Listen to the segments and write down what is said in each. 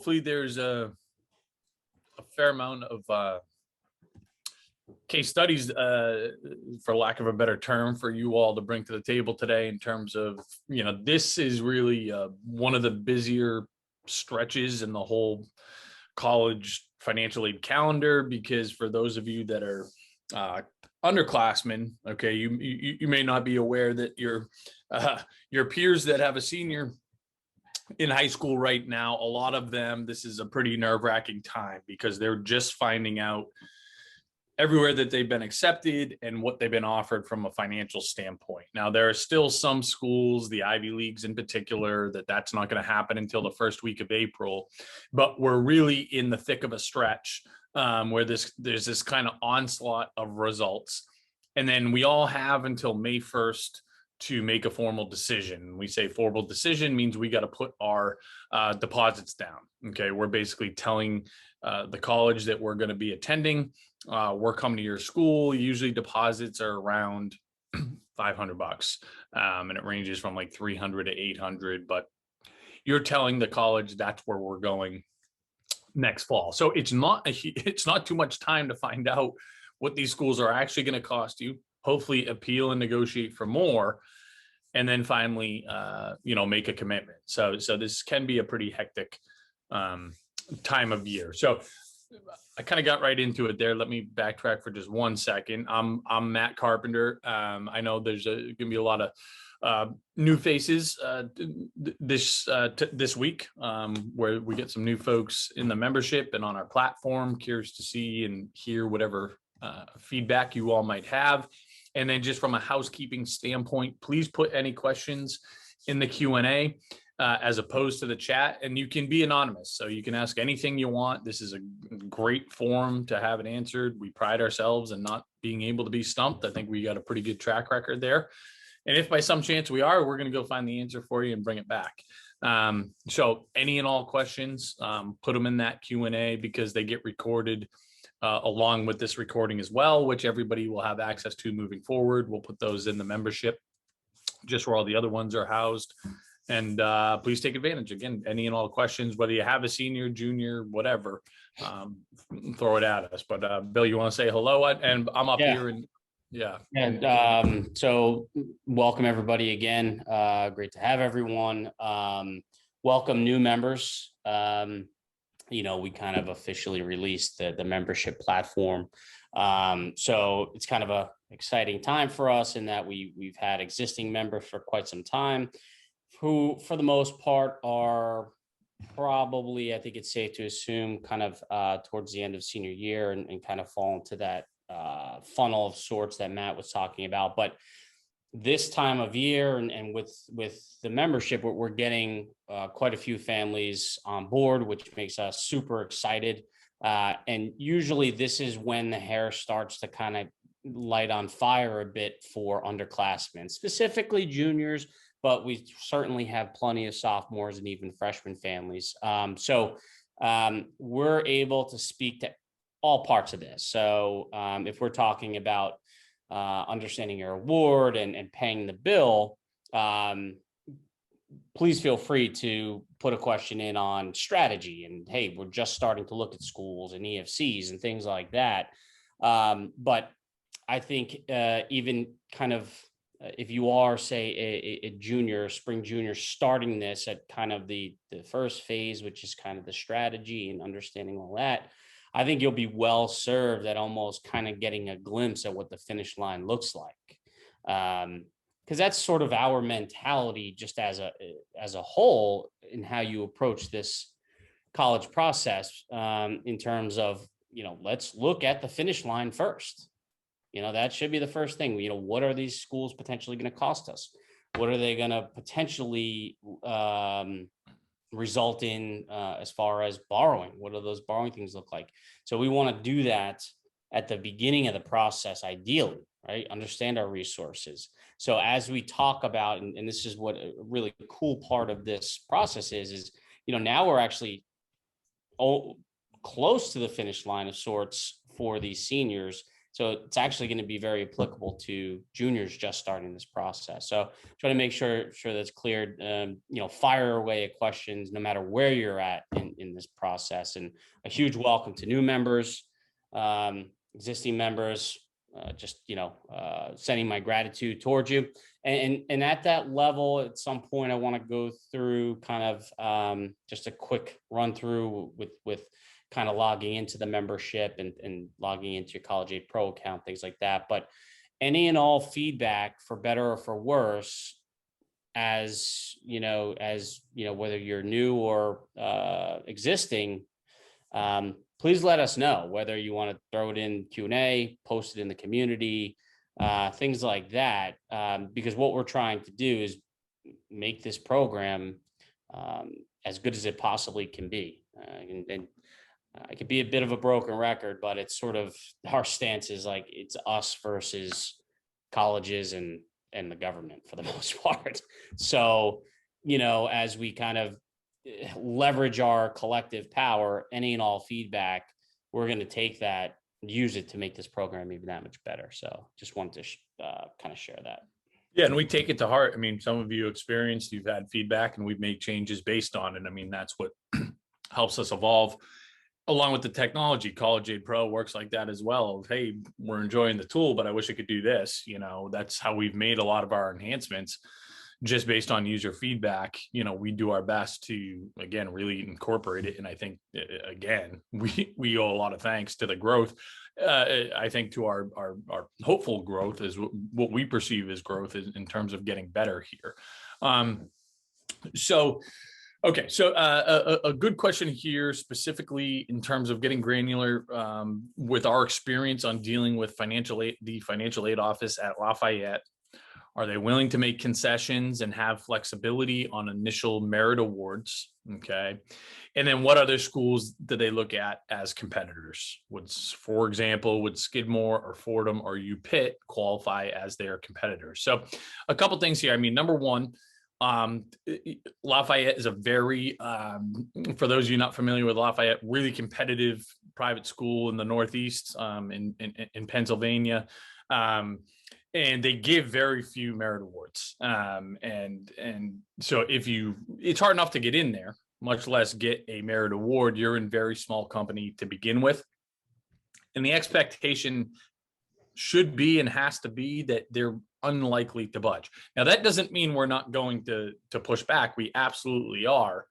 hopefully there's a fair amount of case studies, for lack of a better term, for you all to bring to the table today in terms of, this is really one of the busier stretches in the whole college financial aid calendar, because for those of you that are underclassmen, okay, you may not be aware that your peers that have a senior in high school right now, a lot of them, this is a pretty nerve-wracking time because they're just finding out everywhere that they've been accepted and what they've been offered from a financial standpoint. Now, there are still some schools, the Ivy Leagues in particular, that's not going to happen until the first week of April. But we're really in the thick of a stretch where there's this kind of onslaught of results. And then we all have until May 1st to make a formal decision. We say formal decision means we got to put our deposits down. Okay, we're basically telling the college that we're going to be attending, we're coming to your school. Usually deposits are around $500, and it ranges from like 300 to 800. But you're telling the college that's where we're going next fall. So it's not too much time to find out what these schools are actually going to cost you. Hopefully appeal and negotiate for more, and then finally, make a commitment. So this can be a pretty hectic time of year. So I kind of got right into it there. Let me backtrack for just 1 second. I'm Matt Carpenter. I know there's going to be a lot of new faces this week, where we get some new folks in the membership and on our platform. Curious to see and hear whatever feedback you all might have. And then just from a housekeeping standpoint, please put any questions in the Q&A as opposed to the chat, and you can be anonymous. So you can ask anything you want. This is a great forum to have it answered. We pride ourselves in not being able to be stumped. I think we got a pretty good track record there. And if by some chance we are, we're going to go find the answer for you and bring it back. So any and all questions, put them in that Q&A because they get recorded along with this recording as well, which everybody will have access to moving forward. We'll put those in the membership, just where all the other ones are housed. And please take advantage. Again, any and all questions, whether you have a senior, junior, whatever, throw it at us. But Bill, you want to say hello? And I'm up here. And And so welcome everybody again. Great to have everyone. Welcome new members. We kind of officially released the membership platform. So it's kind of a exciting time for us in that we've had existing members for quite some time who, for the most part, are probably, I think it's safe to assume, kind of towards the end of senior year and kind of fall into that funnel of sorts that Matt was talking about. But this time of year and with the membership, we're getting quite a few families on board, which makes us super excited. And usually this is when the hair starts to kind of light on fire a bit for underclassmen, specifically juniors, but we certainly have plenty of sophomores and even freshman families. So we're able to speak to all parts of this. So if we're talking about understanding your award and paying the bill, please feel free to put a question in on strategy. And hey, we're just starting to look at schools and EFCs and things like that. But I think even kind of if you are, say, a junior, spring junior, starting this at kind of the first phase, which is kind of the strategy and understanding all that, I think you'll be well served at almost kind of getting a glimpse at what the finish line looks like. Because that's sort of our mentality just as a whole in how you approach this college process, in terms of, let's look at the finish line first. That should be the first thing. What are these schools potentially going to cost us? What are they going to potentially result in as far as borrowing? What do those borrowing things look like? So we want to do that at the beginning of the process, ideally, right? Understand our resources. So as we talk about, and this is what a really cool part of this process is, now we're actually close to the finish line of sorts for these seniors. As So it's actually going to be very applicable to juniors just starting this process. So try to make sure that's cleared. Fire away at questions no matter where you're at in this process. And a huge welcome to new members, existing members. Sending my gratitude towards you. And at that level, at some point, I want to go through kind of just a quick run through with kind of logging into the membership and logging into your College Aid Pro account, things like that. But any and all feedback, for better or for worse, as whether you're new or existing, please let us know whether you want to throw it in Q&A, post it in the community, things like that, because what we're trying to do is make this program as good as it possibly can be. And it could be a bit of a broken record, but it's sort of our stance is like it's us versus colleges and the government for the most part. So, as we kind of leverage our collective power, any and all feedback, we're going to take that, use it to make this program even that much better. So just wanted to kind of share that. Yeah, and we take it to heart. I mean, some of you experienced, you've had feedback, and we've made changes based on it. I mean, that's what helps us evolve along with the technology. College Aid Pro works like that as well. Hey, we're enjoying the tool, but I wish I could do this. That's how we've made a lot of our enhancements, just based on user feedback. We do our best to, again, really incorporate it. And I think, again, we owe a lot of thanks to the growth. I think to our hopeful growth is what we perceive as growth is in terms of getting better here. So a good question here, specifically in terms of getting granular with our experience on dealing with the financial aid office at Lafayette. Are they willing to make concessions and have flexibility on initial merit awards? Okay. And then what other schools do they look at as competitors? For example, would Skidmore or Fordham or UPitt qualify as their competitors? So a couple things here. I mean, number one, Lafayette is a very, for those of you not familiar with Lafayette, really competitive private school in the Northeast, in Pennsylvania. And they give very few merit awards. And so it's hard enough to get in there, much less get a merit award. You're in very small company to begin with. And the expectation should be and has to be that they're unlikely to budge. Now, that doesn't mean we're not going to push back. We absolutely are.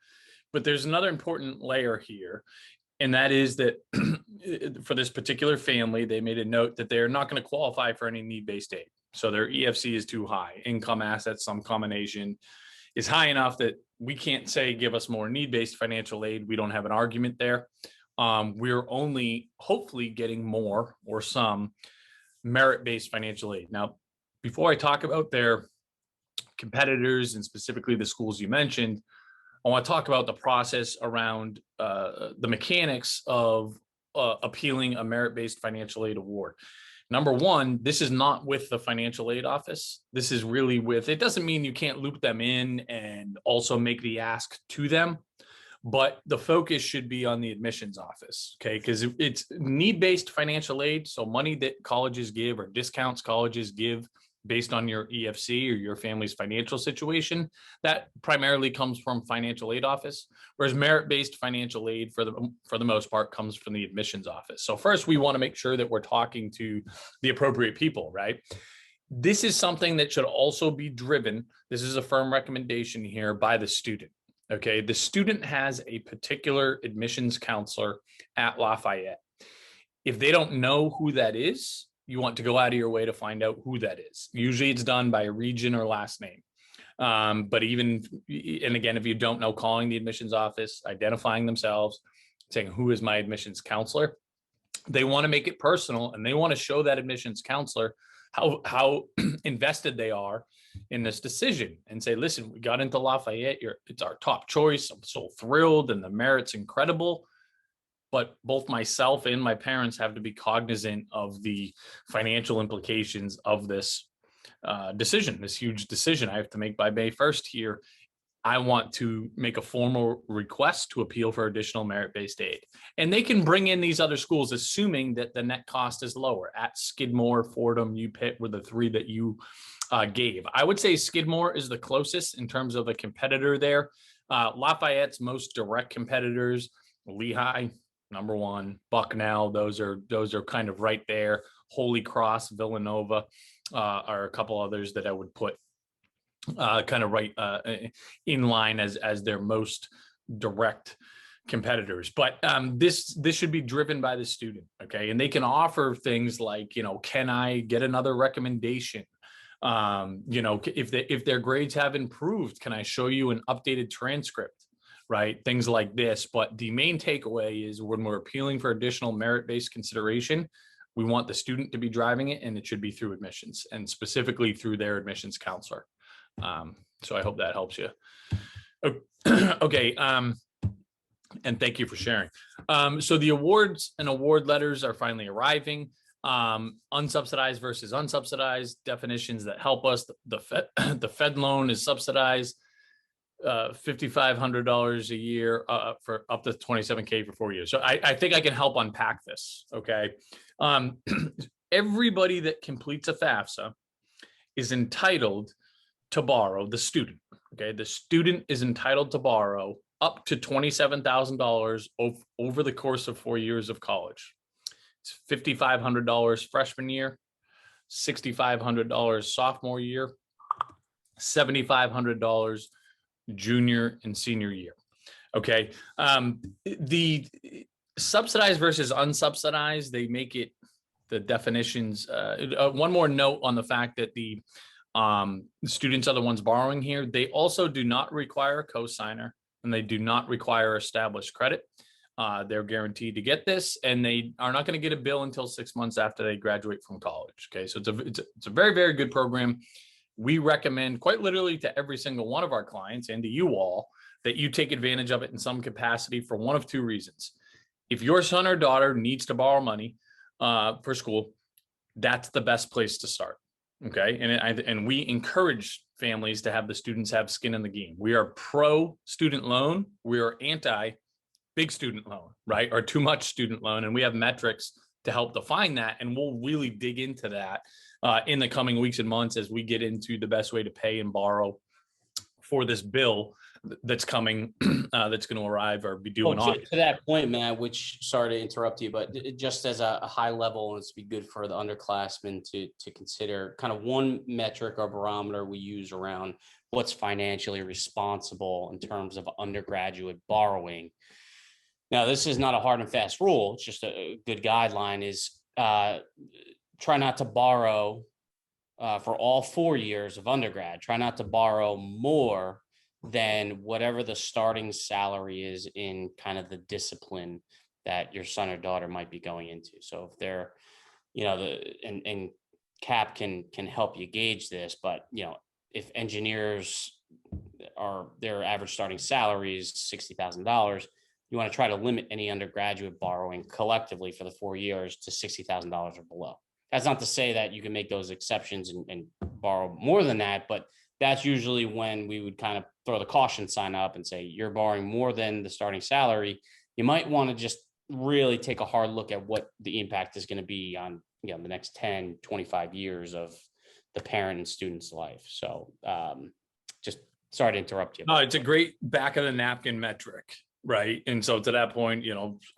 But there's another important layer here. And that is that for this particular family, they made a note that they're not going to qualify for any need-based aid. So their EFC is too high. Income, assets, some combination is high enough that we can't say, give us more need-based financial aid. We don't have an argument there. We're only hopefully getting more or some merit-based financial aid. Now, before I talk about their competitors and specifically the schools you mentioned, I want to talk about the process around the mechanics of appealing a merit-based financial aid award. Number one, this is not with the financial aid office. This is really with, it doesn't mean you can't loop them in and also make the ask to them, but the focus should be on the admissions office, okay? Because it's need-based financial aid, so money that colleges give or discounts colleges give based on your EFC or your family's financial situation, that primarily comes from financial aid office, whereas merit-based financial aid for the most part comes from the admissions office. So first, we want to make sure that we're talking to the appropriate people, right? This is something that should also be driven. This is a firm recommendation here by the student. Okay, the student has a particular admissions counselor at Lafayette. If they don't know who that is, you want to go out of your way to find out who that is. Usually it's done by region or last name. But even, and again, if you don't know, calling the admissions office, identifying themselves, saying, who is my admissions counselor? They want to make it personal, and they want to show that admissions counselor how invested they are in this decision, and say, listen, we got into Lafayette, it's our top choice. I'm so thrilled, and the merit's incredible. But both myself and my parents have to be cognizant of the financial implications of this decision, this huge decision I have to make by May 1st here. I want to make a formal request to appeal for additional merit-based aid. And they can bring in these other schools, assuming that the net cost is lower. At Skidmore, Fordham, UPitt were the three that you gave. I would say Skidmore is the closest in terms of a competitor there. Lafayette's most direct competitors, Lehigh, number one, Bucknell, those are kind of right there. Holy Cross, Villanova are a couple others that I would put kind of right in line as their most direct competitors. But this should be driven by the student, okay? And they can offer things like, can I get another recommendation? If their grades have improved, can I show you an updated transcript? Right, things like this. But the main takeaway is when we're appealing for additional merit-based consideration, we want the student to be driving it, and it should be through admissions, and specifically through their admissions counselor. So I hope that helps you. Okay, and thank you for sharing. So the awards and award letters are finally arriving. Unsubsidized versus unsubsidized definitions that help us. The Fed loan is subsidized. $5,500 a year for up to $27K for 4 years. So I think I can help unpack this. Okay. Everybody that completes a FAFSA is entitled to borrow, the student. Okay. The student is entitled to borrow up to $27,000 over the course of 4 years of college. It's $5,500 freshman year, $6,500 sophomore year, $7,500 junior and senior year. Okay. The subsidized versus unsubsidized, they make it the definitions. One more note on the fact that the students are the ones borrowing here. They also do not require a cosigner, and they do not require established credit. They're guaranteed to get this, and they are not going to get a bill until 6 months after they graduate from college. Okay. So it's a very, very good program. We recommend quite literally to every single one of our clients and to you all that you take advantage of it in some capacity for one of two reasons. If your son or daughter needs to borrow money for school, that's the best place to start. Okay. And we encourage families to have the students have skin in the game. We are pro student loan. We are anti big student loan, right? Or too much student loan. And we have metrics to help define that. And we'll really dig into that in the coming weeks and months as we get into the best way to pay and borrow for this bill that's coming, that's going to arrive or be due in August. To that point, Matt, which, sorry to interrupt you, but just as a high level, and it's be good for the underclassmen to consider kind of one metric or barometer we use around what's financially responsible in terms of undergraduate borrowing. Now, this is not a hard and fast rule. It's just a good guideline is try not to borrow for all 4 years of undergrad. Try not to borrow more than whatever the starting salary is in kind of the discipline that your son or daughter might be going into. So if they're, and CAP can help you gauge this, but if engineers their average starting salary is $60,000, you want to try to limit any undergraduate borrowing collectively for the 4 years to $60,000 or below. That's not to say that you can make those exceptions and borrow more than that, but that's usually when we would kind of throw the caution sign up and say, you're borrowing more than the starting salary. You might want to just really take a hard look at what the impact is going to be on the next 10, 25 years of the parent and student's life. So just sorry to interrupt you. No, it's a great back of the napkin metric. Right. And so to that point,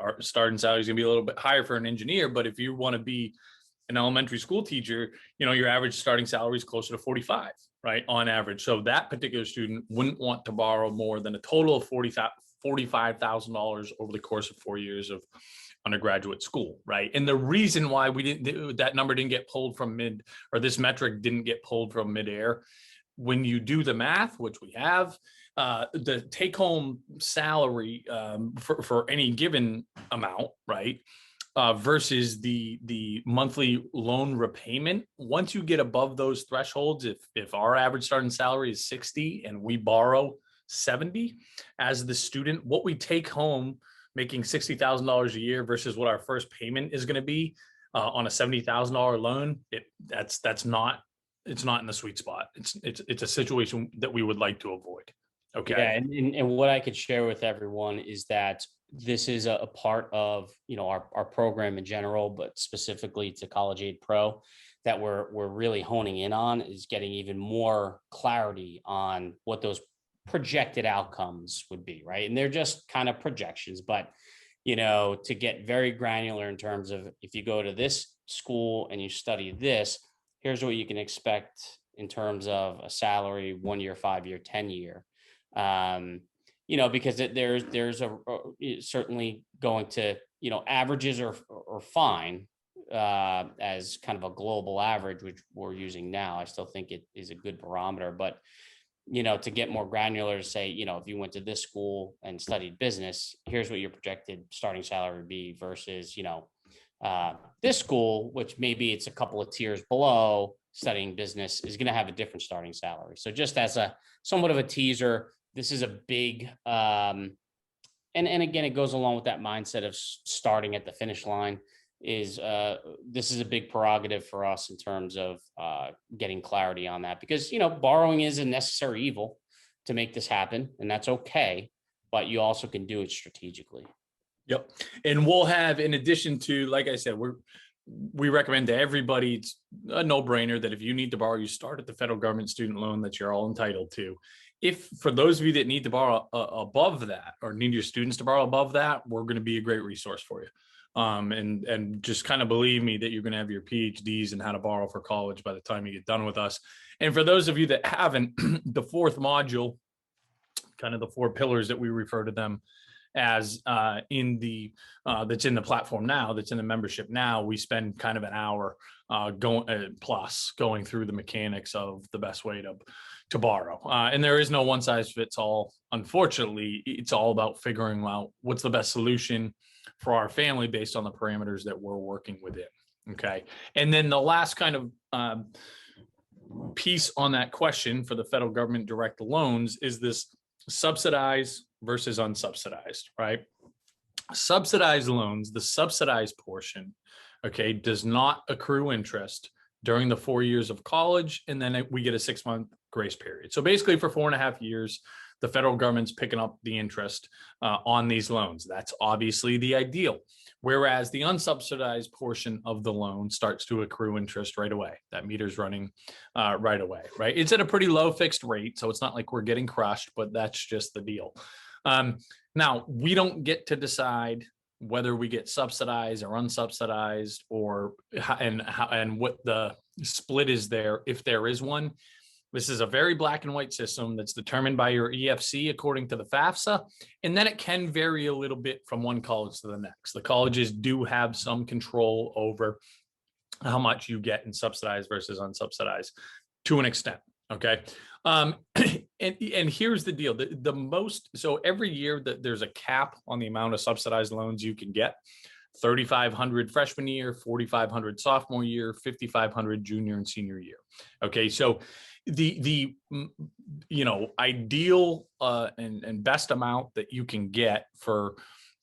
our starting salary is going to be a little bit higher for an engineer. But if you want to be an elementary school teacher, your average starting salary is closer to 45, right, on average. So that particular student wouldn't want to borrow more than a total of $45,000 over the course of 4 years of undergraduate school, right? And the reason why that number didn't get pulled from this metric didn't get pulled from midair, when you do the math, which we have, the take-home salary for any given amount, right, versus the monthly loan repayment. Once you get above those thresholds, if our average starting salary is 60 and we borrow 70 as the student, what we take home making $60,000 a year versus what our first payment is going to be on a $70,000 loan, it's not in the sweet spot. It's a situation that we would like to avoid. Okay. Yeah, and what I could share with everyone is that this is a part of, our program in general, but specifically to College Aid Pro, that we're really honing in on, is getting even more clarity on what those projected outcomes would be, right? And they're just kind of projections, but to get very granular in terms of, if you go to this school and you study this, here's what you can expect in terms of a salary, 1 year, 5 year, 10 year. Because there's certainly going to, averages are fine as kind of a global average, which we're using now. I still think it is a good barometer, but to get more granular, to say, if you went to this school and studied business, here's what your projected starting salary would be versus, this school, which maybe it's a couple of tiers below, studying business, is going to have a different starting salary. So just as a somewhat of a teaser, this is a big, and again, it goes along with that mindset of starting at the finish line. This is a big prerogative for us in terms of getting clarity on that, because borrowing is a necessary evil to make this happen, and that's okay, but you also can do it strategically. Yep. And we'll have, in addition to, like I said, we recommend to everybody, it's a no-brainer that if you need to borrow, you start at the federal government student loan that you're all entitled to. If for those of you that need to borrow above that, or need your students to borrow above that, we're going to be a great resource for you. And just kind of believe me that you're going to have your PhDs in how to borrow for college by the time you get done with us. And for those of you that haven't, the fourth module, kind of the 4 pillars that we refer to them as in the that's in the platform now, that's in the membership now, we spend kind of an hour going through the mechanics of the best way to borrow. And there is no one size fits all. Unfortunately, it's all about figuring out what's the best solution for our family based on the parameters that we're working within. Okay. And then the last kind of piece on that question for the federal government direct loans is this subsidized versus unsubsidized, right? Subsidized loans, the subsidized portion, okay, does not accrue interest during the 4 years of college, and then we get a 6-month grace period. So basically for 4.5 years, the federal government's picking up the interest on these loans. That's obviously the ideal. Whereas the unsubsidized portion of the loan starts to accrue interest right away. That meter's running right away, right? It's at a pretty low fixed rate, so it's not like we're getting crushed, but that's just the deal. Now, we don't get to decide whether we get subsidized or unsubsidized, or and what the split is there, if there is one. This is a very black and white system that's determined by your EFC according to the FAFSA, and then it can vary a little bit from one college to the next. The colleges do have some control over how much you get in subsidized versus unsubsidized to an extent. Okay. And here's the deal. So every year that there's a cap on the amount of subsidized loans you can get. 3,500 freshman year, 4,500 sophomore year, 5,500 junior and senior year. Okay, so the ideal and best amount that you can get for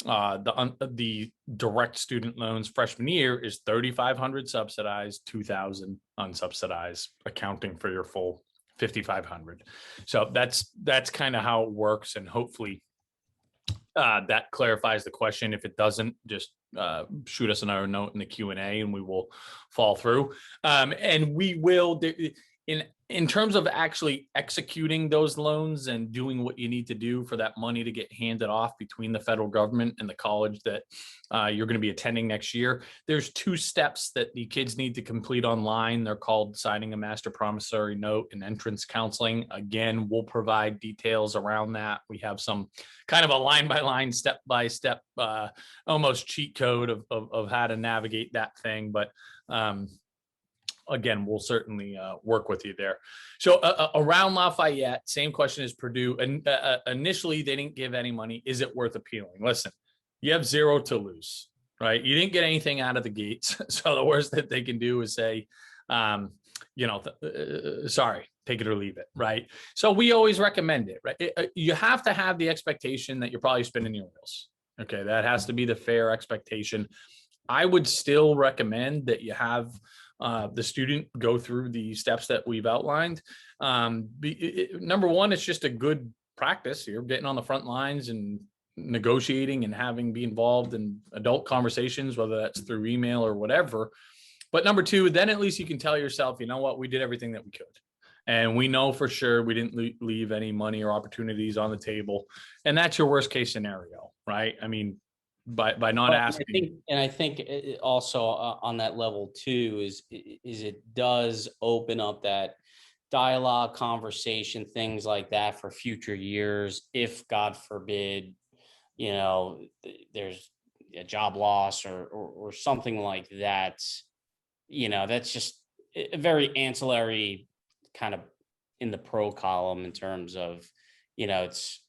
the direct student loans freshman year is 3,500 subsidized, 2,000 unsubsidized, accounting for your full 5,500. So that's kind of how it works, and hopefully that clarifies the question. If it doesn't, just shoot us another note in the Q&A and we will fall through. And we will, in terms of actually executing those loans and doing what you need to do for that money to get handed off between the federal government and the college that you're going to be attending next year, there's 2 steps that the kids need to complete online. They're called signing a master promissory note and entrance counseling. Again, we'll provide details around that. We have some kind of a line-by-line, step-by-step, almost cheat code of how to navigate that thing. But again, we'll certainly work with you there. So around Lafayette, same question as Purdue. And initially, they didn't give any money. Is it worth appealing? Listen, you have 0 to lose, right? You didn't get anything out of the gates. So the worst that they can do is say, sorry, take it or leave it, right? So we always recommend it, right? You have to have the expectation that you're probably spinning your wheels. Okay, that has to be the fair expectation. I would still recommend that you have the student go through the steps that we've outlined. Number one, it's just a good practice. You're getting on the front lines and negotiating and be involved in adult conversations, whether that's through email or whatever. But number two, then at least you can tell yourself, you know what, we did everything that we could. And we know for sure we didn't leave any money or opportunities on the table. And that's your worst case scenario, right? I mean, by not asking. I think also on that level too is it does open up that dialogue, conversation, things like that for future years. If God forbid, there's a job loss or something like that, that's just a very ancillary kind of in the pro column in terms of, it's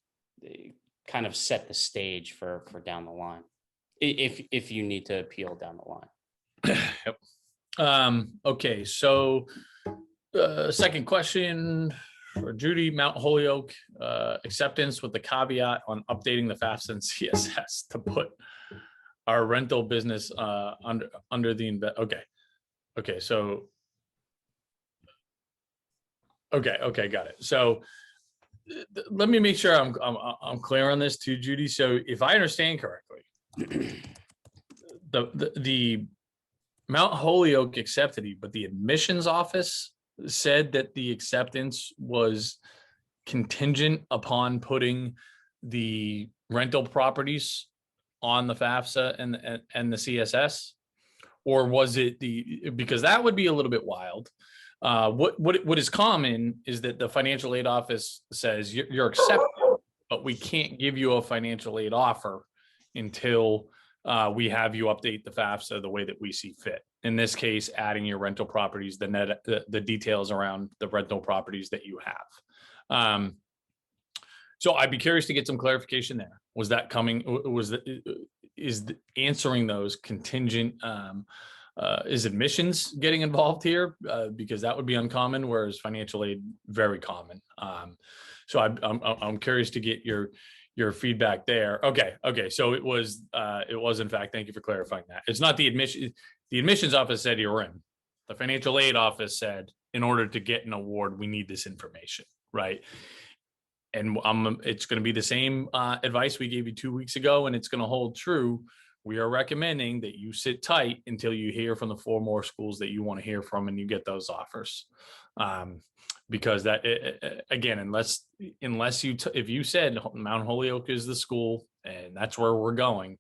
kind of set the stage for down the line if you need to appeal down the line. Yep. Okay, so second question for Judy, Mount Holyoke acceptance with the caveat on updating the FAFSA and CSS to put our rental business under the okay, so okay, got it. So let me make sure I'm clear on this too, Judy. So if I understand correctly, the Mount Holyoke accepted it, but the admissions office said that the acceptance was contingent upon putting the rental properties on the FAFSA and the CSS, or was it because that would be a little bit wild. What is common is that the financial aid office says you're accepted, but we can't give you a financial aid offer until we have you update the FAFSA the way that we see fit. In this case, adding your rental properties, the details around the rental properties that you have. So I'd be curious to get some clarification there. Was that coming? Is answering those contingent? Is admissions getting involved here? Because that would be uncommon, whereas financial aid very common. So I'm curious to get your feedback there. Okay. So it was in fact. Thank you for clarifying that. It's not the admission. The admissions office said you're in. The financial aid office said in order to get an award, we need this information, right? And it's going to be the same advice we gave you 2 weeks ago, and it's going to hold true. We are recommending that you sit tight until you hear from the 4 more schools that you want to hear from and you get those offers. Because that, again, unless if you said Mount Holyoke is the school and that's where we're going,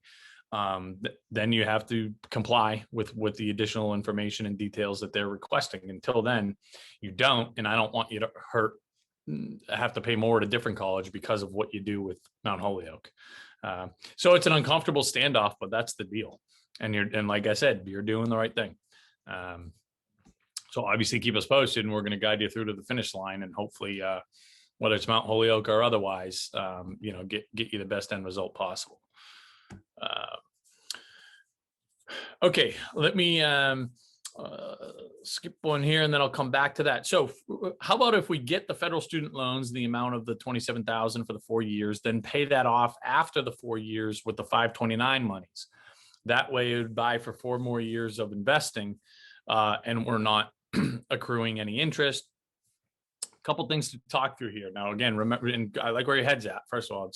then you have to comply with the additional information and details that they're requesting. Until then, you don't, and I don't want you to have to pay more at a different college because of what you do with Mount Holyoke. So it's an uncomfortable standoff, but that's the deal. And like I said, you're doing the right thing. So obviously keep us posted, and we're going to guide you through to the finish line, and hopefully, whether it's Mount Holyoke or otherwise, get you the best end result possible. Okay, let me skip one here, and then I'll come back to that. So how about if we get the federal student loans, the amount of the $27,000 for the 4 years, then pay that off after the 4 years with the 529 monies. That way it would buy for 4 more years of investing, and we're not accruing any interest. A couple things to talk through here. Now, again, remember, and I like where your head's at. First of all,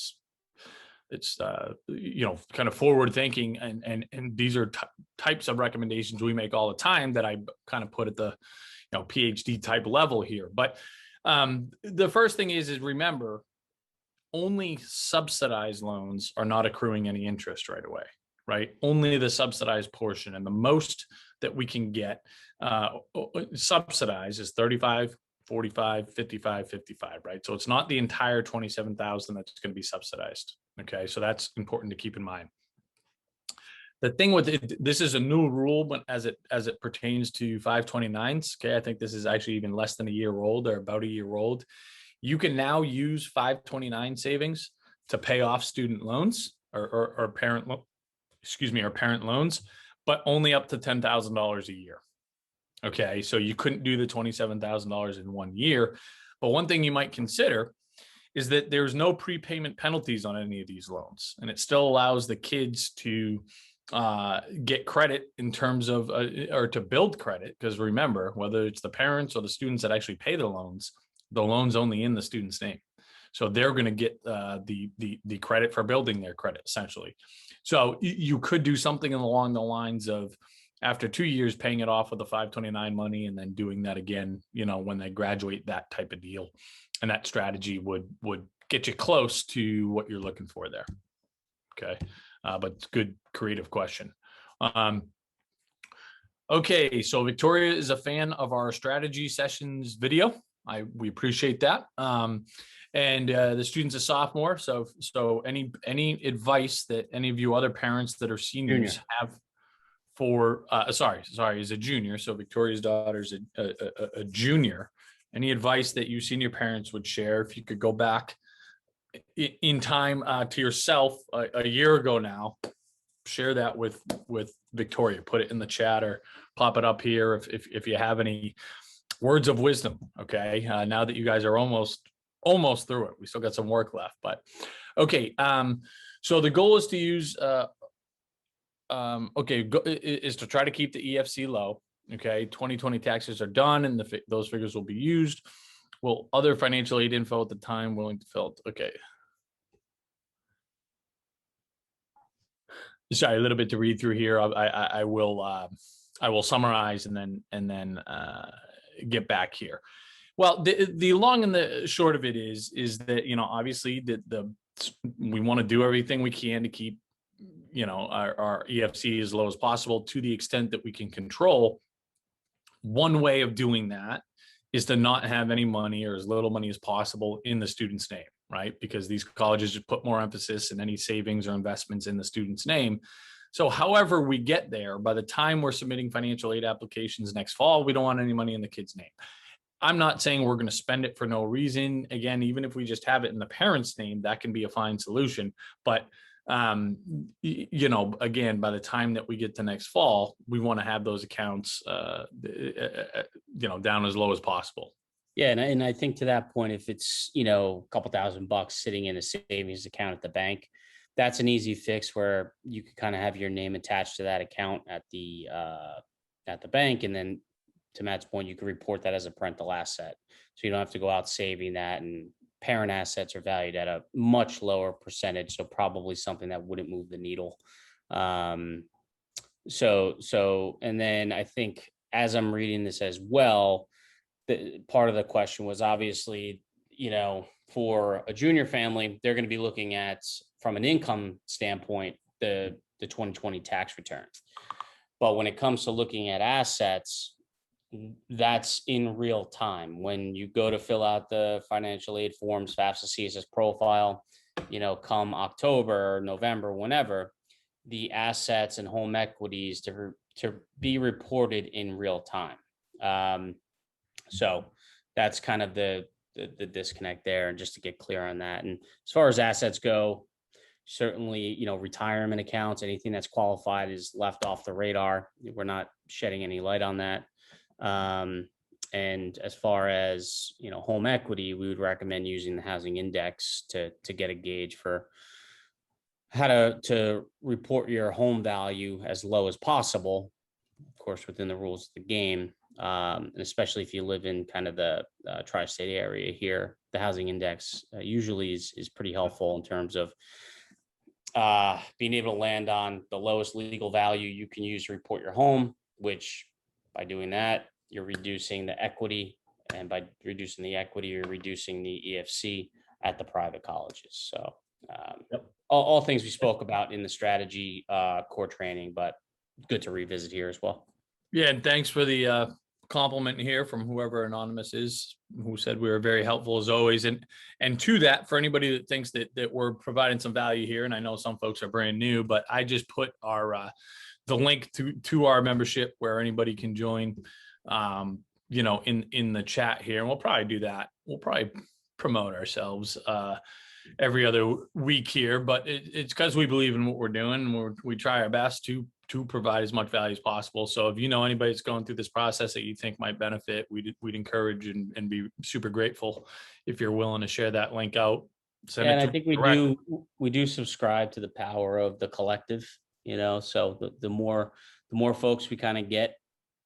it's kind of forward thinking, and these are types of recommendations we make all the time that I kind of put at the PhD type level here. But the first thing is remember, only subsidized loans are not accruing any interest right away, right? Only the subsidized portion, and the most that we can get subsidized is 35, 45, 55, 55, right? So it's not the entire 27,000 that's going to be subsidized. Okay, so that's important to keep in mind. The thing with it, this is a new rule, but as it pertains to 529s, okay, I think this is actually even less than a year old or about a year old. You can now use 529 savings to pay off student loans or parent loans, but only up to $10,000 a year. Okay, so you couldn't do the $27,000 in 1 year. But one thing you might consider is that there's no prepayment penalties on any of these loans. And it still allows the kids to get credit in terms of, or to build credit. Because remember, whether it's the parents or the students that actually pay the loans only in the student's name. So they're going to get the credit for building their credit, essentially. So you could do something along the lines of, after 2 years, paying it off with the 529 money, and then doing that again, when they graduate, that type of deal. And that strategy would get you close to what you're looking for there. Okay. But it's good, creative question. Okay. So Victoria is a fan of our strategy sessions video. We appreciate that. And the student's a sophomore. So any advice that any of you other parents that are seniors have for, sorry, is a junior. So Victoria's daughter's a junior. Any advice that you senior parents would share, if you could go back in time to yourself a year ago now, share that with Victoria. Put it in the chat or pop it up here if you have any words of wisdom. Okay, now that you guys are almost through it, we still got some work left, but okay. So the goal is to use is to try to keep the EFC low. Okay, 2020 taxes are done, and those figures will be used. Will other financial aid info at the time willing to fill it? Okay. Sorry, a little bit to read through here. I will summarize and then get back here. Well, the long and the short of it is that, obviously we want to do everything we can to keep, our EFC as low as possible to the extent that we can control. One way of doing that is to not have any money or as little money as possible in the student's name, right? Because these colleges just put more emphasis in any savings or investments in the student's name. So however we get there, by the time we're submitting financial aid applications next fall, we don't want any money in the kid's name. I'm not saying we're going to spend it for no reason. Again, even if we just have it in the parent's name, that can be a fine solution. But again, by the time that we get to next fall, we want to have those accounts, down as low as possible. Yeah. And I think to that point, if it's, a couple $1,000 sitting in a savings account at the bank, that's an easy fix where you can kind of have your name attached to that account at the bank. And then to Matt's point, you can report that as a parental asset. So you don't have to go out saving that, and parent assets are valued at a much lower percentage. So probably something that wouldn't move the needle. And then I think as I'm reading this as well, part of the question was obviously, for a junior family, they're going to be looking at, from an income standpoint, the 2020 tax return. But when it comes to looking at assets, that's in real time. When you go to fill out the financial aid forms, FAFSA CSS profile, come October or November, whenever, the assets and home equities to be reported in real time. So that's kind of the disconnect there, and just to get clear on that. And as far as assets go, certainly, retirement accounts, anything that's qualified is left off the radar. We're not shedding any light on that. And as far as, home equity, we would recommend using the housing index to get a gauge for how to report your home value as low as possible, of course, within the rules of the game. And especially if you live in kind of the tri-state area here, the housing index usually is pretty helpful in terms of being able to land on the lowest legal value you can use to report your home, which by doing that, you're reducing the equity, and by reducing the equity, you're reducing the EFC at the private colleges. So all things we spoke about in the strategy core training, but good to revisit here as well. Yeah, and thanks for the compliment here from whoever anonymous is, who said we were very helpful as always. And to that, for anybody that thinks that we're providing some value here, and I know some folks are brand new, but I just put our the link to our membership where anybody can join, in the chat here. And we'll probably do that. We'll probably promote ourselves every other week here, but it's because we believe in what we're doing. We try our best to provide as much value as possible. So if anybody that's going through this process that you think might benefit, we'd encourage and be super grateful if you're willing to share that link out. And I think we do subscribe to the power of the collective, so the more folks we kind of get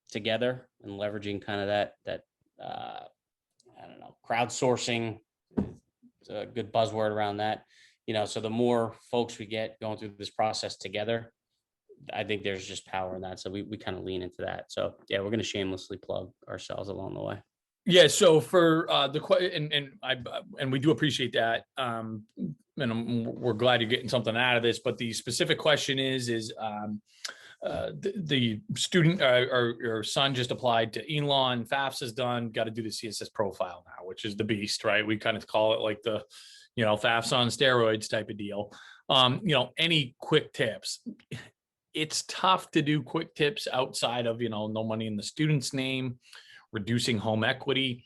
together and leveraging kind of that crowdsourcing, a good buzzword around that. So the more folks we get going through this process together, I think there's just power in that. So we kind of lean into that. So yeah, we're going to shamelessly plug ourselves along the way. Yeah. So for and we do appreciate that. And we're glad you're getting something out of this. But the specific question is the student or your son just applied to Elon, FAFSA's done, got to do the CSS profile now, which is the beast, right? We kind of call it like the, FAFSA on steroids type of deal. Any quick tips? It's tough to do quick tips outside of, no money in the student's name, reducing home equity.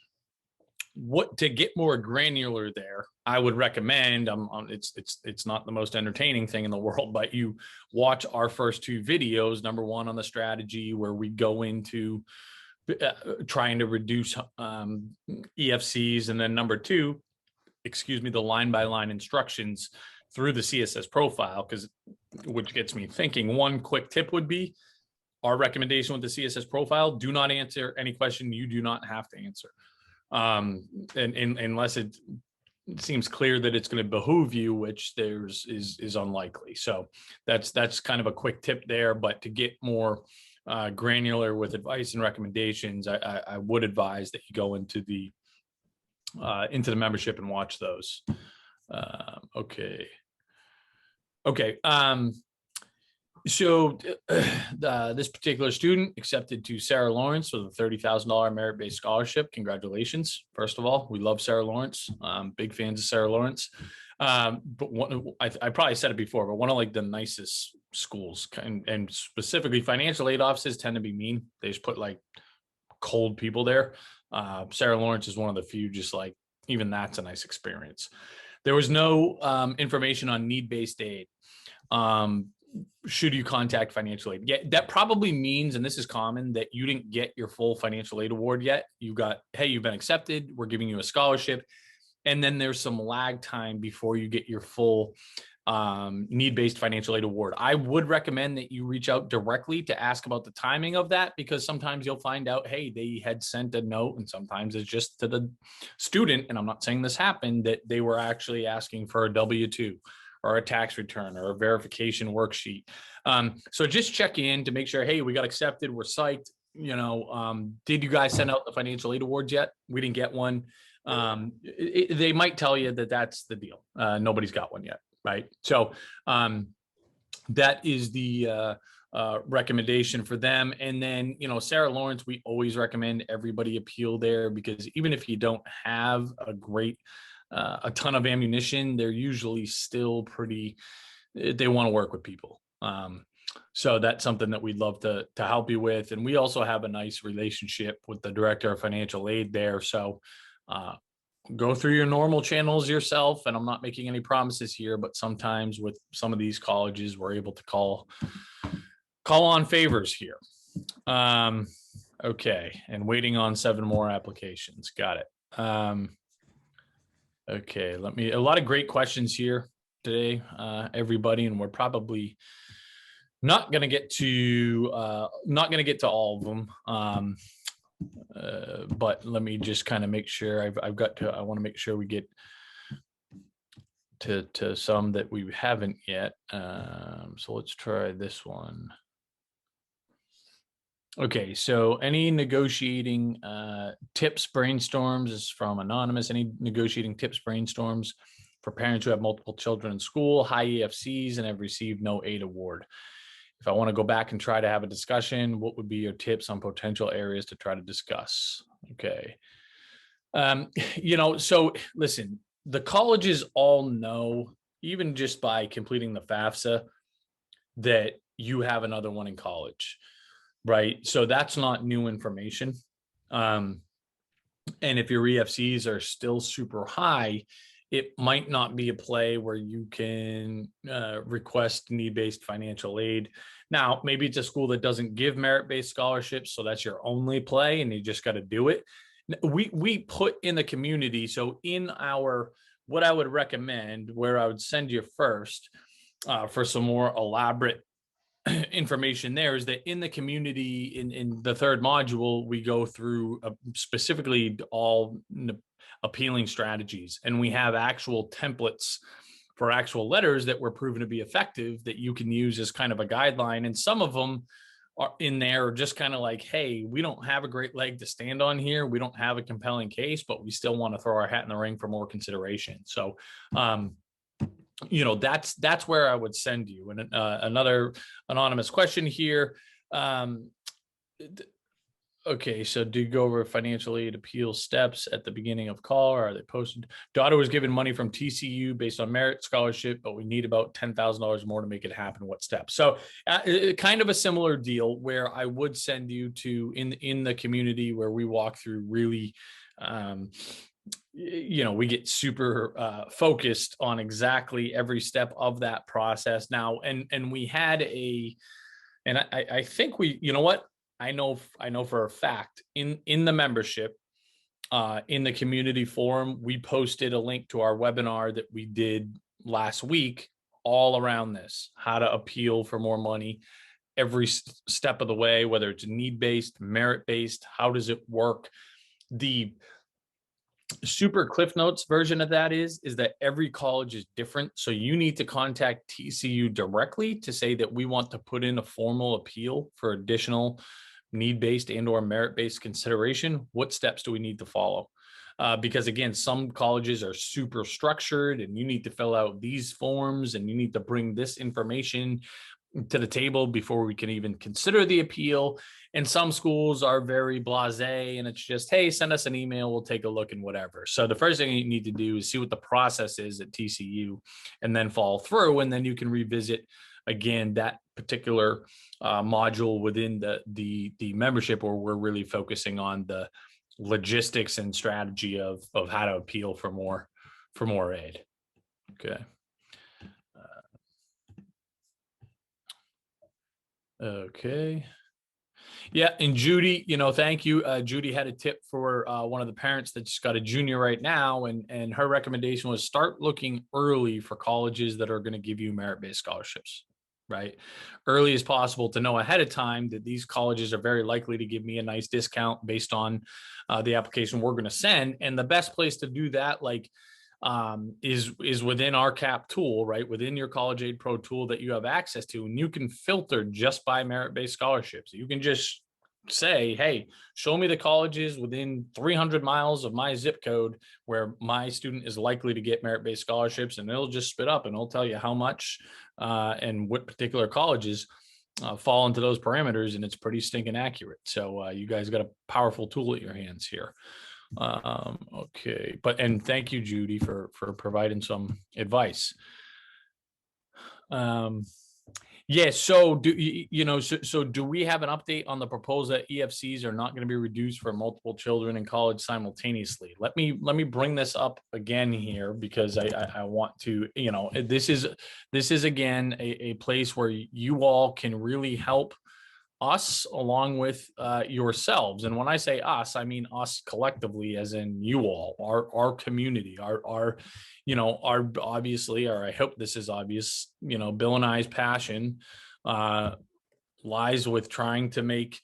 What to get more granular there, I would recommend. It's not the most entertaining thing in the world, but you watch our first two videos. Number one on the strategy, where we go into trying to reduce EFCs, and then number two, the line by line instructions through the CSS profile, which gets me thinking. One quick tip would be our recommendation with the CSS profile: do not answer any question you do not have to answer. And unless it seems clear that it's going to behoove you, which is unlikely. So that's kind of a quick tip there. But to get more granular with advice and recommendations, I would advise that you go into the membership and watch those. Okay. So this particular student accepted to Sarah Lawrence with a $30,000 merit-based scholarship. Congratulations. First of all, we love Sarah Lawrence. Big fans of Sarah Lawrence. But I probably said it before, but one of like the nicest schools, and specifically financial aid offices tend to be mean. They just put like cold people there. Sarah Lawrence is one of the few, just like, even that's a nice experience. There was no information on need-based aid. Should you contact financial aid? Yeah, that probably means, and this is common, that you didn't get your full financial aid award yet. You got, hey, you've been accepted, we're giving you a scholarship. And then there's some lag time before you get your full need-based financial aid award. I would recommend that you reach out directly to ask about the timing of that, because sometimes you'll find out, hey, they had sent a note, and sometimes it's just to the student, and I'm not saying this happened, that they were actually asking for a W-2 or a tax return or a verification worksheet. So just check in to make sure, hey, we got accepted, we're psyched. Did you guys send out the financial aid awards yet? We didn't get one. They might tell you that that's the deal. Nobody's got one yet, right? So that is the recommendation for them. And then, Sarah Lawrence, we always recommend everybody appeal there, because even if you don't have a ton of ammunition, they're usually still they want to work with people. So that's something that we'd love to help you with. And we also have a nice relationship with the director of financial aid there. So go through your normal channels yourself. And I'm not making any promises here, but sometimes with some of these colleges, we're able to call on favors here. Okay. And waiting on 7 more applications. Got it. Okay, a lot of great questions here today, everybody, and we're probably not going to get to all of them. But let me just kind of make sure I want to make sure we get to some that we haven't yet. So let's try this one. Okay, so any negotiating tips, brainstorms is from Anonymous. Any negotiating tips, brainstorms for parents who have multiple children in school, high EFCs, and have received no aid award? If I want to go back and try to have a discussion, what would be your tips on potential areas to try to discuss? Okay. So listen, the colleges all know, even just by completing the FAFSA, that you have another one in college. Right. So that's not new information. And if your EFCs are still super high, it might not be a play where you can request need-based financial aid. Now, maybe it's a school that doesn't give merit-based scholarships, so that's your only play and you just got to do it. We put in the community. So what I would recommend, where I would send you first for some more elaborate information there is that in the community, in the third module, we go through specifically all appealing strategies, and we have actual templates for actual letters that were proven to be effective that you can use as kind of a guideline. And some of them are in there just kind of like, hey, we don't have a great leg to stand on here. We don't have a compelling case, but we still want to throw our hat in the ring for more consideration. So, that's where I would send you. And another anonymous question here. Okay, so do you go over financial aid appeal steps at the beginning of call, or are they posted? Daughter was given money from TCU based on merit scholarship, but we need about $10,000 more to make it happen. What steps? So kind of a similar deal where I would send you to in the community where we walk through really, we get super focused on exactly every step of that process now. And we had I think I know for a fact in the membership, in the community forum, we posted a link to our webinar that we did last week all around this, how to appeal for more money every step of the way, whether it's need-based, merit-based, how does it work? The super cliff notes version of that is that every college is different. So you need to contact TCU directly to say that we want to put in a formal appeal for additional need-based and or merit-based consideration. What steps do we need to follow? Because again, some colleges are super structured and you need to fill out these forms and you need to bring this information to the table before we can even consider the appeal. And some schools are very blasé and it's just, hey, send us an email, we'll take a look and whatever. So the first thing you need to do is see what the process is at TCU and then follow through. And then you can revisit again that particular module within the membership, where we're really focusing on the logistics and strategy of how to appeal for more aid. Okay. Okay. Yeah, and Judy, thank you. Judy had a tip for one of the parents that just got a junior right now, and her recommendation was start looking early for colleges that are going to give you merit-based scholarships, right? Early as possible, to know ahead of time that these colleges are very likely to give me a nice discount based on the application we're going to send. And the best place to do that, is within our CAP tool, right? Within your College Aid Pro tool that you have access to, and you can filter just by merit-based scholarships. You can just say, hey, show me the colleges within 300 miles of my zip code where my student is likely to get merit-based scholarships, and it'll just spit up and it'll tell you how much and what particular colleges fall into those parameters, and it's pretty stinking accurate. So you guys got a powerful tool at your hands here. Okay, and thank you, Judy, for providing some advice. Yeah, so do we have an update on the proposal that EFCs are not going to be reduced for multiple children in college simultaneously? Let me bring this up again here, because I want to, this is again a place where you all can really help us along with yourselves. And when I say us, I mean us collectively, as in you all, our community, our obviously, or I hope this is obvious, Bill and I's passion lies with trying to make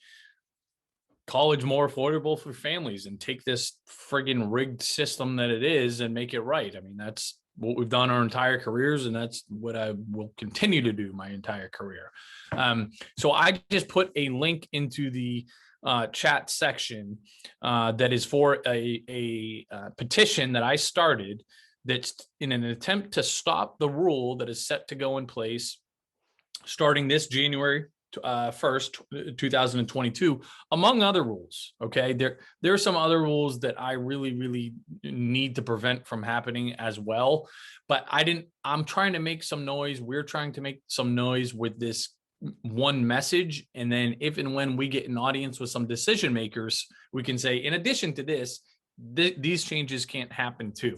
college more affordable for families and take this friggin' rigged system that it is and make it right. I mean, that's what we've done our entire careers, and that's what I will continue to do my entire career. So I just put a link into the chat section that is for a petition that I started, that's in an attempt to stop the rule that is set to go in place starting this January 1st, 2022, among other rules. Okay, there are some other rules that I really need to prevent from happening as well, but I'm trying to make some noise. We're trying to make some noise with this one message, and then if and when we get an audience with some decision makers, we can say, in addition to this, these changes can't happen too.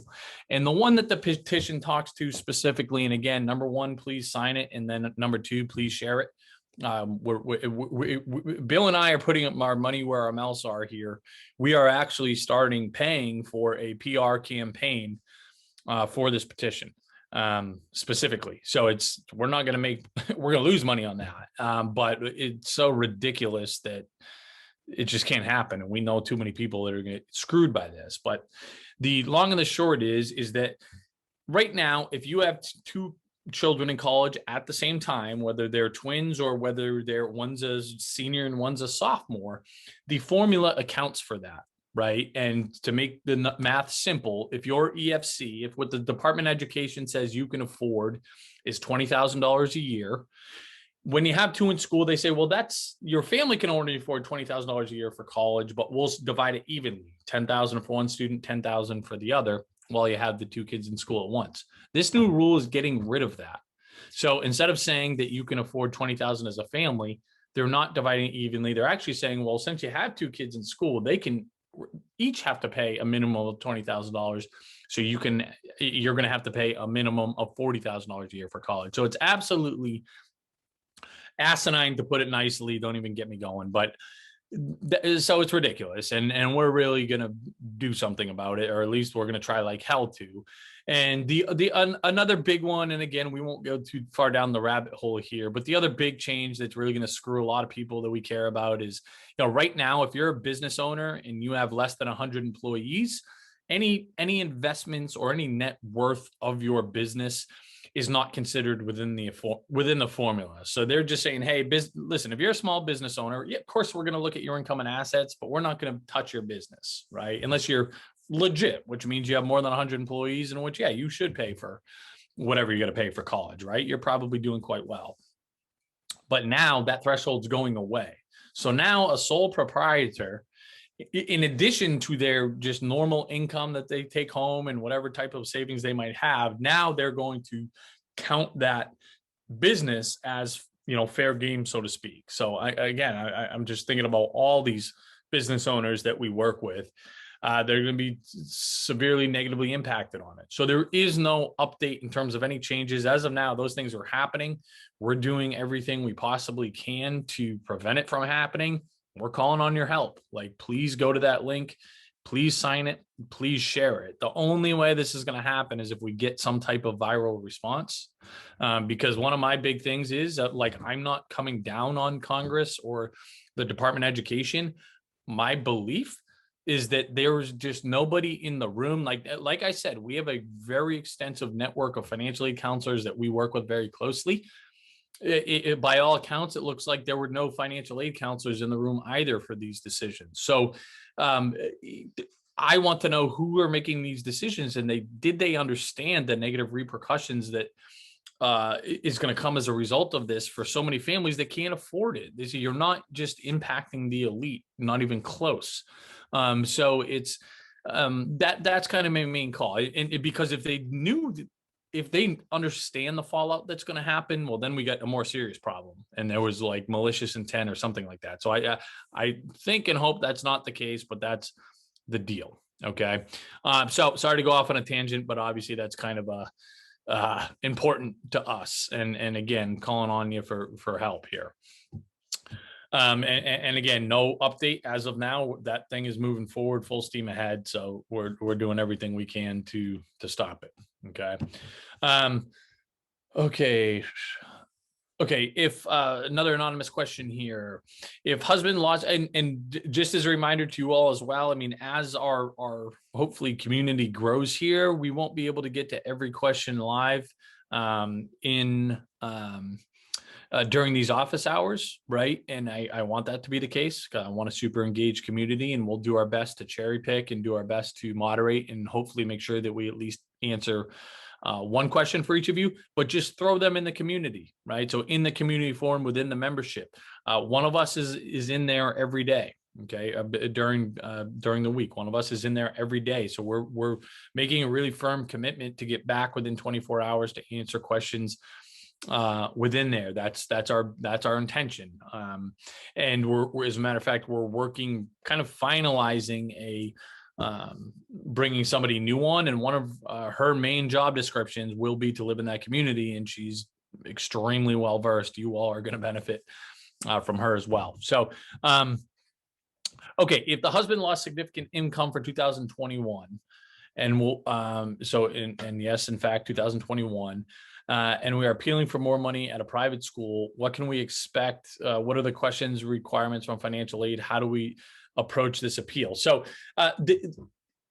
And the one that the petition talks to specifically, and again, number one, please sign it, and then number two, please share it. Bill and I are putting our money where our mouths are here. We are actually starting paying for a PR campaign for this petition. specifically. So we're not going to we're going to lose money on that. But it's so ridiculous that it just can't happen. And we know too many people that are going to get screwed by this. But the long and the short is that right now, if you have two children in college at the same time, whether they're twins or whether one's a senior and one's a sophomore, the formula accounts for that. Right. And to make the math simple, if your EFC, if what the Department of Education says you can afford is $20,000 a year, when you have two in school, they say, well, your family can only afford $20,000 a year for college, but we'll divide it evenly, 10,000 for one student, 10,000 for the other, while you have the two kids in school at once. This new rule is getting rid of that. So instead of saying that you can afford 20,000 as a family, they're not dividing it evenly. They're actually saying, well, since you have two kids in school, they can each have to pay a minimum of $20,000. So you're going to have to pay a minimum of $40,000 a year for college. So it's absolutely asinine, to put it nicely. Don't even get me going. But so it's ridiculous, and we're really going to do something about it, or at least we're going to try like hell to. And another big one, and again, we won't go too far down the rabbit hole here, but the other big change that's really going to screw a lot of people that we care about is, right now, if you're a business owner and you have less than 100 employees, any investments or any net worth of your business is not considered within the formula. So they're just saying, hey, listen, if you're a small business owner, yeah, of course, we're going to look at your income and assets, but we're not going to touch your business, right? Unless you're legit, which means you have more than 100 employees, in which, yeah, you should pay for whatever you're going to pay for college, right? You're probably doing quite well. But now that threshold's going away. So now a sole proprietor, in addition to their just normal income that they take home and whatever type of savings they might have, now they're going to count that business as, fair game, so to speak. So I'm just thinking about all these business owners that we work with. They're going to be severely negatively impacted on it. So there is no update in terms of any changes. As of now, those things are happening. We're doing everything we possibly can to prevent it from happening. We're calling on your help. Please go to that link. Please sign it. Please share it. The only way this is going to happen is if we get some type of viral response. Because one of my big things is that, I'm not coming down on Congress or the Department of Education. My belief is that there's just nobody in the room. Like I said, we have a very extensive network of financial aid counselors that we work with very closely. By all accounts, it looks like there were no financial aid counselors in the room either for these decisions. So I want to know who are making these decisions, and did they understand the negative repercussions that is going to come as a result of this for so many families that can't afford it. You're not just impacting the elite, not even close. So it's that's kind of my main call. And because if they understand the fallout that's going to happen, well, then we got a more serious problem. And there was malicious intent or something like that. So I think and hope that's not the case, but that's the deal. Okay. So sorry to go off on a tangent, but obviously that's kind of important to us. And again, calling on you for help here. And again, no update as of now. That thing is moving forward full steam ahead. So we're doing everything we can to stop it. Okay. Okay. If another anonymous question here, if husband lost, and just as a reminder to you all as well, as our hopefully community grows here, we won't be able to get to every question live during these office hours, right? And I want that to be the case. I want a super engaged community, and we'll do our best to cherry pick and do our best to moderate and hopefully make sure that we at least answer one question for each of you, but just throw them in the community, right? So in the community forum within the membership, one of us is in there every day. Okay. During the week, one of us is in there every day. So we're making a really firm commitment to get back within 24 hours to answer questions within there. That's our intention. And we're as a matter of fact, we're working kind of finalizing bringing somebody new on, and one of her main job descriptions will be to live in that community, and she's extremely well versed. You all are going to benefit from her as well. So okay, if the husband lost significant income for 2021 And we'll, and yes, in fact, 2021. And we are appealing for more money at a private school. What can we expect? What are the questions, requirements from financial aid? How do we approach this appeal? So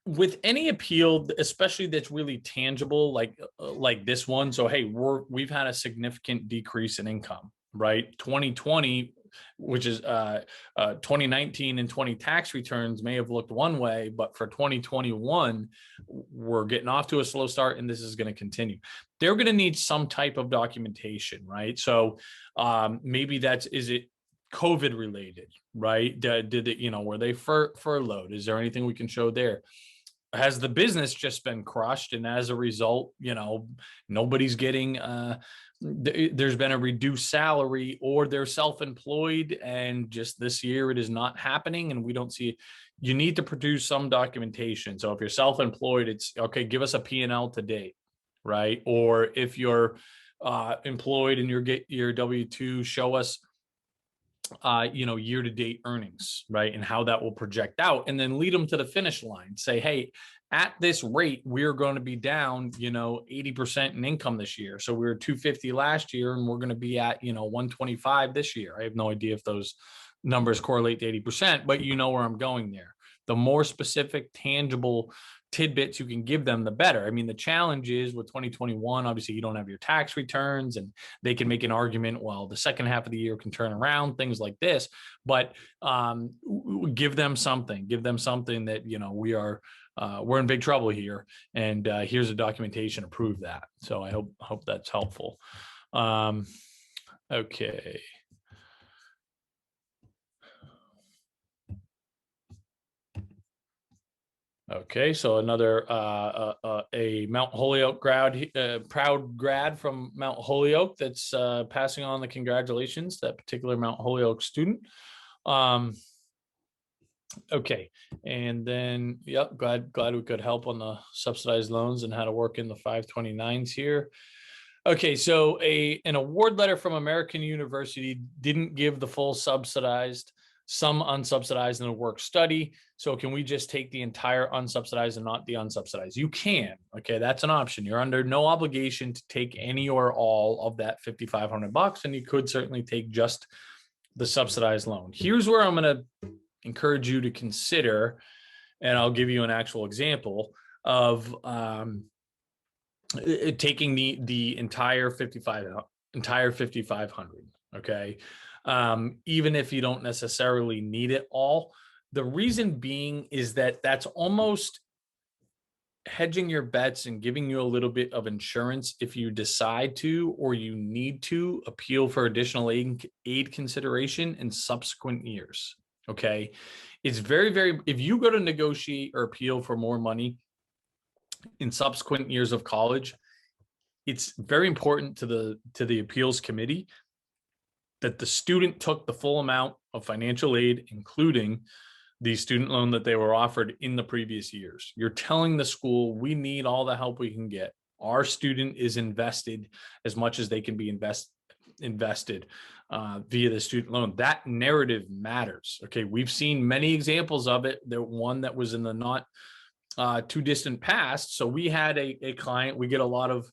with any appeal, especially that's really tangible, like this one. So, hey, we've had a significant decrease in income, right? 2020, which is 2019 and 20 tax returns may have looked one way, but for 2021, we're getting off to a slow start, and this is going to continue. They're going to need some type of documentation, right? So maybe is it COVID related, right? Did it, were they furloughed? Is there anything we can show there? Has the business just been crushed, and as a result, nobody's getting there's been a reduced salary, or they're self-employed and just this year it is not happening and we don't see it. You need to produce some documentation. So if you're self-employed, it's okay, give us a P&L to date, right? Or if you're employed and your W-2, show us year-to-date earnings, right? And how that will project out, and then lead them to the finish line. Say, hey, at this rate, we're going to be down, 80% in income this year. So we were 250 last year, and we're going to be at, 125 this year. I have no idea if those numbers correlate to 80%, but you know where I'm going there. The more specific, tangible tidbits you can give them, the better. I mean, the challenge is with 2021, obviously you don't have your tax returns, and they can make an argument, well, the second half of the year can turn around, things like this, but give them something that, we're in big trouble here, and here's a documentation to prove that. So I hope that's helpful. Okay. Okay, so another a Mount Holyoke grad, proud grad from Mount Holyoke that's passing on the congratulations, that particular Mount Holyoke student. Okay, and then, yep, glad we could help on the subsidized loans and how to work in the 529s here. Okay, so an award letter from American University didn't give the full subsidized, some unsubsidized in a work study. So can we just take the entire unsubsidized and not the unsubsidized? You can. Okay, that's an option. You're under no obligation to take any or all of that $5,500, and you could certainly take just the subsidized loan. Here's where I'm going to encourage you to consider, and I'll give you an actual example of taking the entire 5,500. Okay. Even if you don't necessarily need it all. The reason being is that that's almost hedging your bets and giving you a little bit of insurance if you decide to, or you need to appeal for additional aid consideration in subsequent years. Okay. It's very, very, if you go to negotiate or appeal for more money in subsequent years of college, it's very important to the appeals committee that the student took the full amount of financial aid, including the student loan that they were offered in the previous years. You're telling the school, we need all the help we can get. Our student is invested as much as they can be invested via the student loan. That narrative matters. Okay, we've seen many examples of it. The one that was in the not too distant past. So we had a client, we get a lot of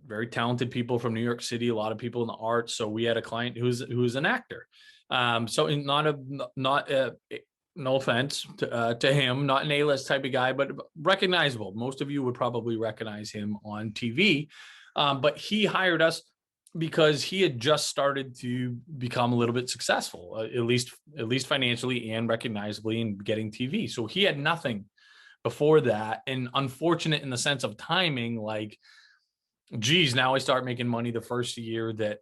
very talented people from New York City, a lot of people in the arts. So we had a client who's an actor. So no offense to him, not an A-list type of guy, but recognizable. Most of you would probably recognize him on TV. But he hired us because he had just started to become a little bit successful, at least financially and recognizably in getting TV. So he had nothing before that, and unfortunate in the sense of timing, like, geez, now I start making money the first year that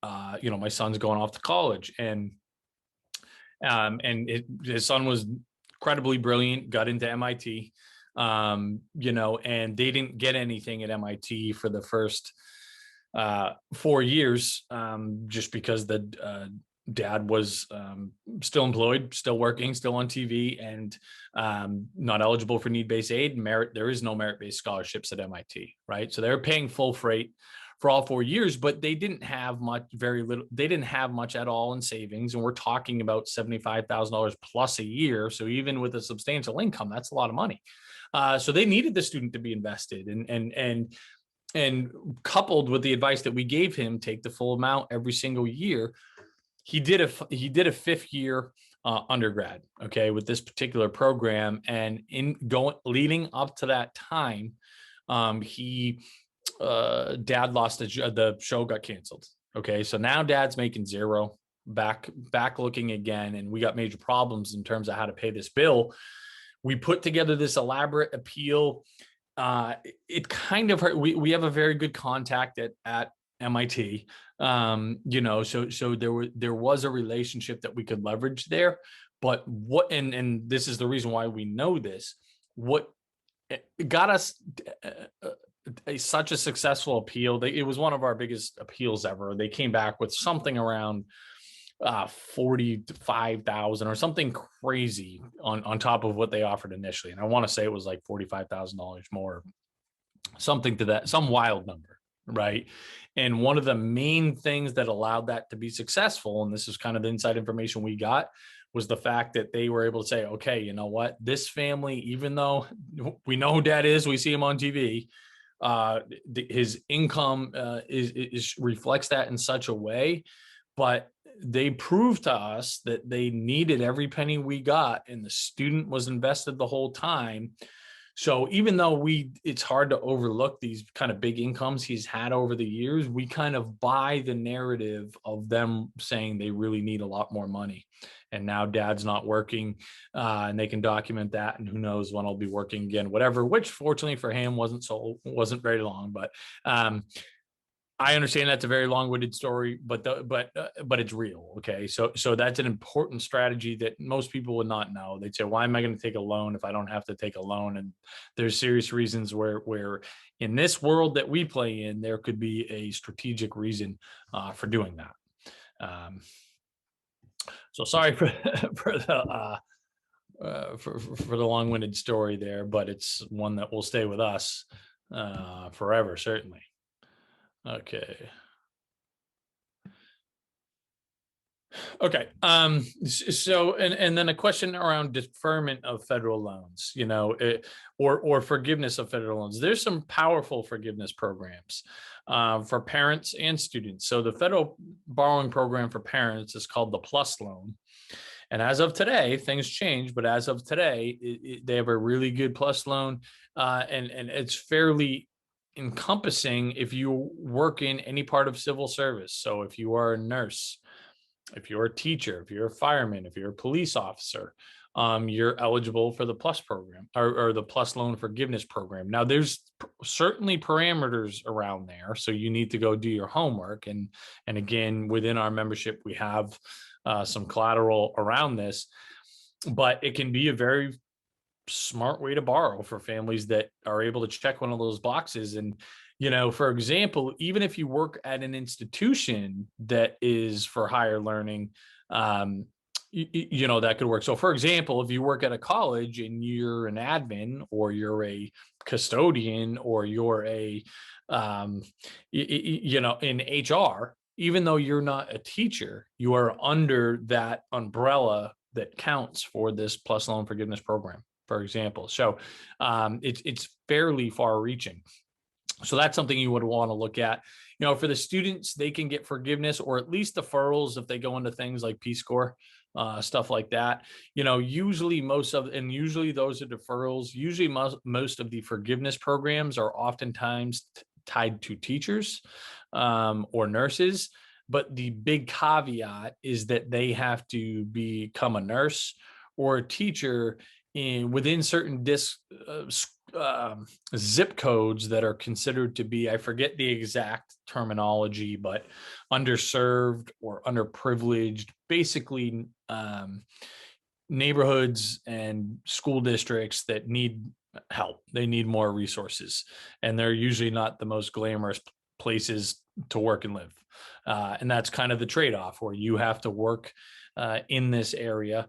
my son's going off to college, and his son was incredibly brilliant, got into MIT, and they didn't get anything at MIT for the first 4 years, just because the dad was still employed, still working, still on TV, and not eligible for need-based aid. There is no merit-based scholarships at MIT, right? So they're paying full freight for all 4 years, but they didn't have much, they didn't have much at all in savings. And we're talking about $75,000 plus a year. So even with a substantial income, that's a lot of money. So they needed the student to be invested, and coupled with the advice that we gave him, take the full amount every single year. He did a fifth year undergrad, okay, with this particular program, and leading up to that time, dad lost the show got canceled. Okay, so now dad's making zero, back looking again, and we got major problems in terms of how to pay this bill. We put together this elaborate appeal. It kind of hurt. We have a very good contact at MIT. So there was a relationship that we could leverage there. But and this is the reason why we know this. What got us such a successful appeal? It was one of our biggest appeals ever. They came back with something around 45,000 or something crazy on top of what they offered initially. And I want to say it was like $45,000 more, something to that, some wild number, right? And one of the main things that allowed that to be successful, and this is kind of the inside information we got, was the fact that they were able to say, okay, you know what, this family, even though we know who dad is, we see him on TV, his income is reflects that in such a way, but they proved to us that they needed every penny we got, and the student was invested the whole time. So even though it's hard to overlook these kind of big incomes he's had over the years, we kind of buy the narrative of them saying they really need a lot more money. And now dad's not working, and they can document that, and who knows when I'll be working again, whatever, which fortunately for him wasn't very long, but I understand that's a very long-winded story, but it's real. Okay, so that's an important strategy that most people would not know. They'd say, "Why am I going to take a loan if I don't have to take a loan?" And there's serious reasons where in this world that we play in, there could be a strategic reason for doing that. So sorry for the for the long-winded story there, but it's one that will stay with us forever, certainly. Okay. So and then a question around deferment of federal loans, or forgiveness of federal loans. There's some powerful forgiveness programs for parents and students. So the federal borrowing program for parents is called the PLUS loan. And as of today, things change, but as of today, they have a really good PLUS loan, and it's fairly encompassing if you work in any part of civil service. So if you are a nurse, if you're a teacher, if you're a fireman, if you're a police officer, you're eligible for the PLUS program or the PLUS loan forgiveness program. Now, there's certainly parameters around there, so you need to go do your homework. And again, within our membership, we have some collateral around this, but it can be a very smart way to borrow for families that are able to check one of those boxes. And for example, even if you work at an institution that is for higher learning, that could work. So for example, if you work at a college and you're an admin, or you're a custodian, or you're a in HR, even though you're not a teacher, you are under that umbrella that counts for this PLUS loan forgiveness program, for example. So it's fairly far reaching. So that's something you would want to look at. For the students, they can get forgiveness or at least deferrals if they go into things like Peace Corps, stuff like that. Usually those are deferrals. Usually most of the forgiveness programs are oftentimes tied to teachers or nurses. But the big caveat is that they have to become a nurse or a teacher within certain zip codes that are considered to be, I forget the exact terminology, but underserved or underprivileged, basically neighborhoods and school districts that need help. They need more resources, and they're usually not the most glamorous places to work and live. And that's kind of the trade-off, where you have to work in this area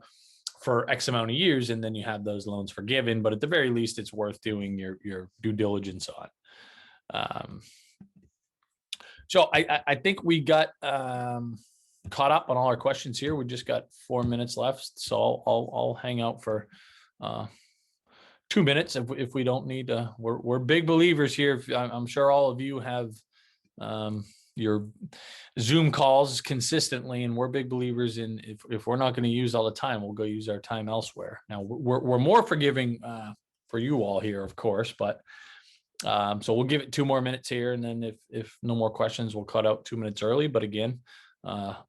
for X amount of years, and then you have those loans forgiven. But at the very least, it's worth doing your due diligence on. So I think we got caught up on all our questions here. We just got 4 minutes left, so I'll hang out for 2 minutes if we don't need to. We're big believers here. I'm sure all of you have your Zoom calls consistently, and we're big believers in if we're not going to use all the time, we'll go use our time elsewhere. Now we're more forgiving for you all here, of course, but so we'll give it 2 more minutes here, and then if no more questions, we'll cut out 2 minutes early. But again,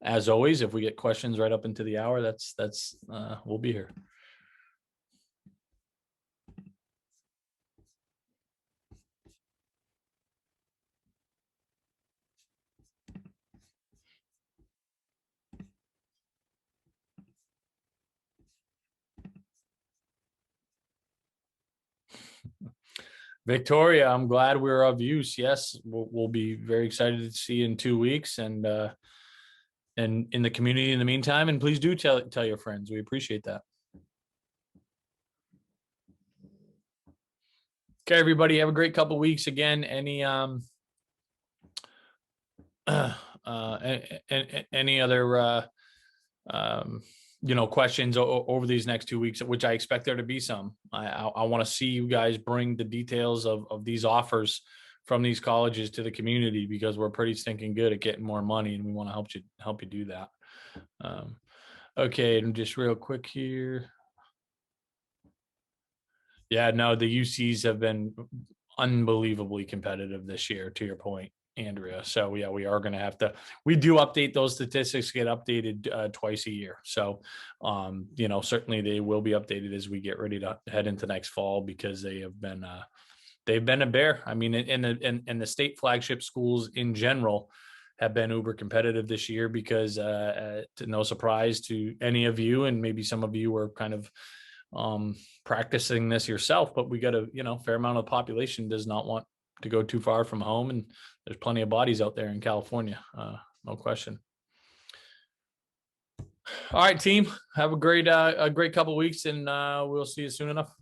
as always, if we get questions right up into the hour, that's we'll be here. Victoria, I'm glad we're of use. Yes, we'll be very excited to see you in 2 weeks, and in the community in the meantime. And please do tell your friends. We appreciate that. Okay, everybody, have a great couple of weeks. Again, any any other questions over these next 2 weeks, which I expect there to be some. I want to see you guys bring the details of these offers from these colleges to the community, because we're pretty stinking good at getting more money, and we want to help you do that. Okay, and just real quick here. Yeah, no, the UCs have been unbelievably competitive this year, to your point, Andrea. So yeah, we are going to have to, we do update those statistics, get updated twice a year. So, certainly they will be updated as we get ready to head into next fall, because they have been, they've been a bear. I mean, in the state flagship schools in general have been uber competitive this year, because to no surprise to any of you, and maybe some of you were kind of practicing this yourself, but we got a fair amount of the population does not want to go too far from home, and there's plenty of bodies out there in California, no question. All right, team, have a great couple weeks, and we'll see you soon enough.